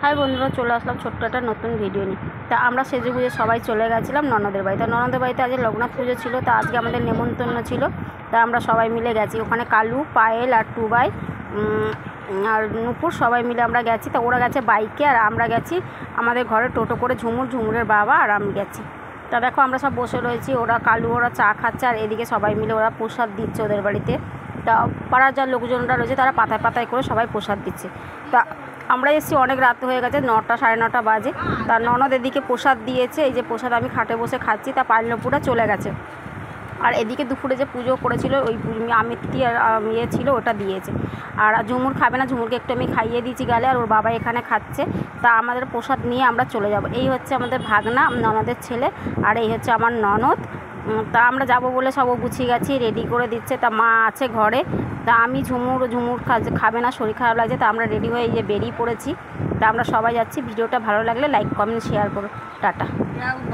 High বন্ধুরা, চলে আসলাম ছোট্ট একটা নতুন ভিডিও নিয়ে। তা আমরা সেজেগুজে সবাই চলে গেছিলাম ননদের বাড়িতে। ননদের বাড়িতে আজকে লোকনাথ পুজো ছিল, তা আজকে আমাদের নেমন্তন্ন ছিল। তা আমরা সবাই মিলে গেছি ওখানে। কালু, পায়েল আর টুবাই আর নুপুর সবাই মিলে আমরা গেছি। তা ওরা গেছে বাইকে আর আমরা গেছি আমাদের ঘরে টোটো করে। ঝুমুরের বাবা আর আমি গেছি। তা দেখো আমরা সব বসে রয়েছি, ওরা চা খাচ্ছে আর এদিকে সবাই মিলে ওরা প্রসাদ দিচ্ছে ওদের বাড়িতে। তা পাড়ার যা লোকজনরা রয়েছে তারা পাতায় পাতায় করে সবাই প্রসাদ দিচ্ছে। তা আমরা এসেছি অনেক রাত হয়ে গেছে, 9টা সাড়ে 9টা বাজে। তার ননদ এদিকে প্রসাদ দিয়েছে, এই যে প্রসাদ আমি খাটে বসে খাচ্ছি। তা পাল্লপুরা চলে গেছে। আর এদিকে দুপুরে যে পুজো করেছিল ওই আমিত্তি আর ইয়ে ছিল ওটা দিয়েছে। আর ঝুমুর খাবে না, ঝুমুরকে একটু আমি খাইয়ে দিয়েছি গালে, আর ওর বাবা এখানে খাচ্ছে। তা আমাদের প্রসাদ নিয়ে আমরা চলে যাব। এই হচ্ছে আমাদের ভাগনা, ননদের ছেলে, আর এই হচ্ছে আমার ননদ। তা আমরা যাব বলে সব গুছিয়ে গেছি, রেডি করে দিচ্ছে। তা মা আছে ঘরে। তা আমি ঝুমুর খাবে না, শরীর খারাপ লাগছে। তা আমরা রেডি হয়ে এই যে বেরিয়ে পড়েছি। তা আমরা সবাই যাচ্ছি। ভিডিওটা ভালো লাগলে লাইক কমেন্ট শেয়ার করো। টাটা।